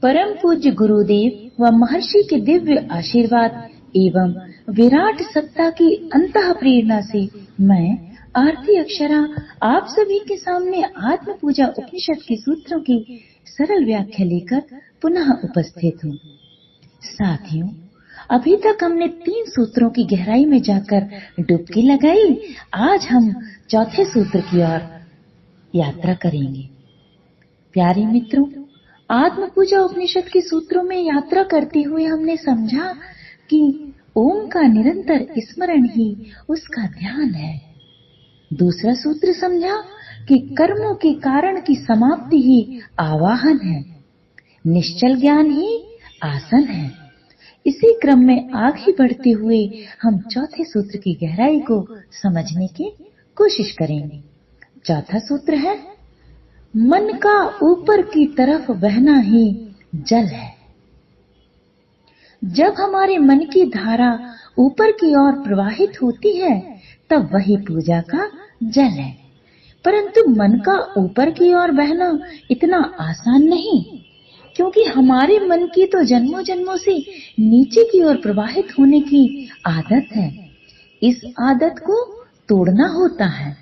परम पूज्य गुरुदेव व महर्षि के दिव्य आशीर्वाद एवं विराट सत्ता की अंतः प्रेरणा से मैं आरती अक्षरा आप सभी के सामने आत्म पूजा उपनिषद के सूत्रों की सरल व्याख्या लेकर पुनः उपस्थित हूँ। साथियों, अभी तक हमने 3 सूत्रों की गहराई में जाकर डुबकी लगाई। आज हम चौथे सूत्र की ओर यात्रा करेंगे। प्यारे मित्रों, आत्म पूजा उपनिषद के सूत्रों में यात्रा करते हुए हमने समझा कि ओम का निरंतर स्मरण ही उसका ध्यान है। दूसरा सूत्र समझा कि कर्मों के कारण की समाप्ति ही आवाहन है, निश्चल ज्ञान ही आसन है। इसी क्रम में आगे बढ़ते हुए हम चौथे सूत्र की गहराई को समझने की कोशिश करेंगे। चौथा सूत्र है, मन का ऊपर की तरफ बहना ही जल है। जब हमारे मन की धारा ऊपर की ओर प्रवाहित होती है तब वही पूजा का जल है। परंतु मन का ऊपर की ओर बहना इतना आसान नहीं, क्योंकि हमारे मन की तो जन्मों जन्मों से नीचे की ओर प्रवाहित होने की आदत है। इस आदत को तोड़ना होता है,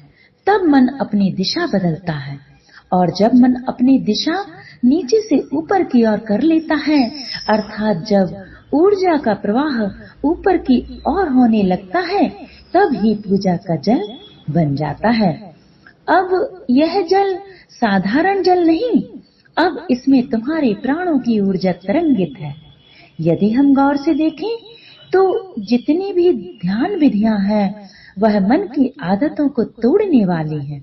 तब मन अपनी दिशा बदलता है। और जब मन अपनी दिशा नीचे से ऊपर की ओर कर लेता है, अर्थात जब ऊर्जा का प्रवाह ऊपर की ओर होने लगता है, तब ही पूजा का जल बन जाता है। अब यह जल साधारण जल नहीं, अब इसमें तुम्हारे प्राणों की ऊर्जा तरंगित है। यदि हम गौर से देखें तो जितनी भी ध्यान विधियां हैं वह मन की आदतों को तोड़ने वाली हैं।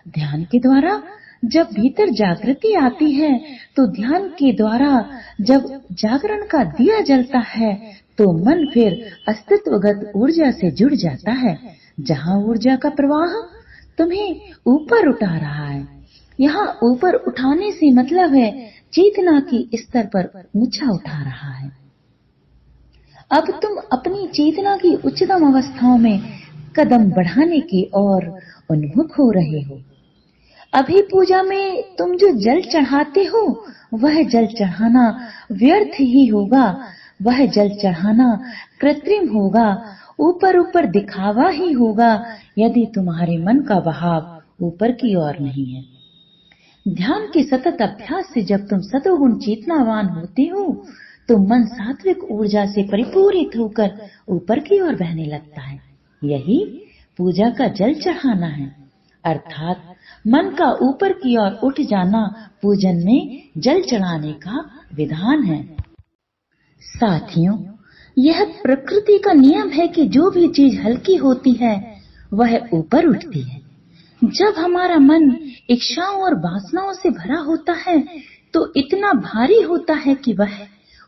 ध्यान के द्वारा जब भीतर जागृति आती है तो ध्यान के द्वारा जब जागरण का दिया जलता है तो मन फिर अस्तित्वगत ऊर्जा से जुड़ जाता है, जहाँ ऊर्जा का प्रवाह तुम्हें ऊपर उठा रहा है। यहाँ ऊपर उठाने से मतलब है चेतना की स्तर पर ऊंचा उठा रहा है। अब तुम अपनी चेतना की उच्चतम अवस्थाओं में कदम बढ़ाने की ओर उन्मुख हो रहे हो। अभी पूजा में तुम जो जल चढ़ाते हो वह जल चढ़ाना व्यर्थ ही होगा, वह जल चढ़ाना कृत्रिम होगा, ऊपर ऊपर दिखावा ही होगा, यदि तुम्हारे मन का बहाव ऊपर की ओर नहीं है। ध्यान के सतत अभ्यास से जब तुम सतोगुण चेतनावान होते हो तो मन सात्विक ऊर्जा से परिपूरित होकर ऊपर की ओर बहने लगता है। यही पूजा का जल चढ़ाना है, अर्थात मन का ऊपर की ओर उठ जाना पूजन में जल चढ़ाने का विधान है। साथियों, यह प्रकृति का नियम है कि जो भी चीज हल्की होती है वह ऊपर उठती है। जब हमारा मन इच्छाओं और वासनाओं से भरा होता है तो इतना भारी होता है कि वह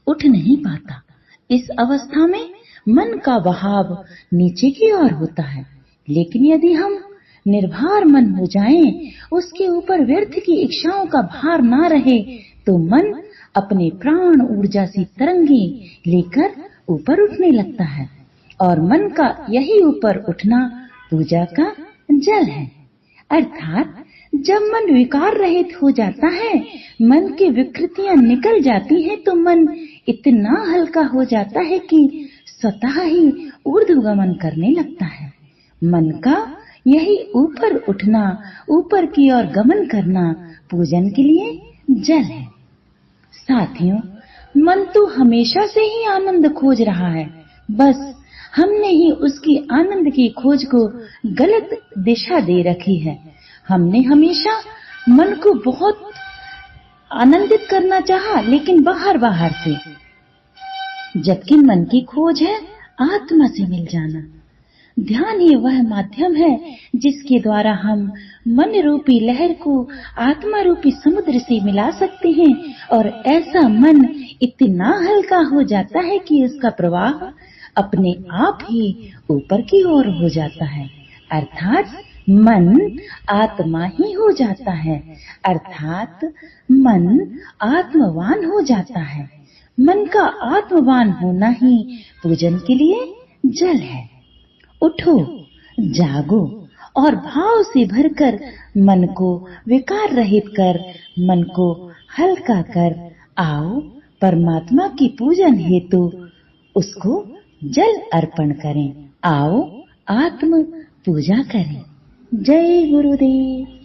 उठ नहीं पाता। इस अवस्था में मन का बहाव नीचे की ओर होता है। लेकिन यदि हम निर्भर मन हो जाएं, उसके ऊपर व्यर्थ की इच्छाओं का भार ना रहे, तो मन अपने प्राण ऊर्जा से तरंगे लेकर ऊपर उठने लगता है। और मन का यही ऊपर उठना पूजा का जल है। अर्थात जब मन विकार रहित हो जाता है, मन की विकृतियां निकल जाती हैं, तो मन इतना हल्का हो जाता है कि स्वतः ही ऊर्ध्वगमन करने लगता है। मन का यही ऊपर उठना, ऊपर की ओर गमन करना पूजन के लिए जल है। साथियों, मन तो हमेशा से ही आनंद खोज रहा है, बस हमने ही उसकी आनंद की खोज को गलत दिशा दे रखी है। हमने हमेशा मन को बहुत आनंदित करना चाहा, लेकिन बाहर बाहर से, जबकि मन की खोज है आत्मा से मिल जाना। ध्यान ही वह माध्यम है जिसके द्वारा हम मन रूपी लहर को आत्मा रूपी समुद्र से मिला सकते हैं, और ऐसा मन इतना हल्का हो जाता है कि उसका प्रवाह अपने आप ही ऊपर की ओर हो जाता है। अर्थात मन आत्मा ही हो जाता है, अर्थात मन आत्मवान हो जाता है। मन का आत्मवान होना ही पूजन के लिए जल है। उठो, जागो और भाव से भरकर मन को विकार रहित कर, मन को हल्का कर आओ परमात्मा की पूजन हेतु उसको जल अर्पण करें। आओ आत्म पूजा करें। जय गुरुदेव।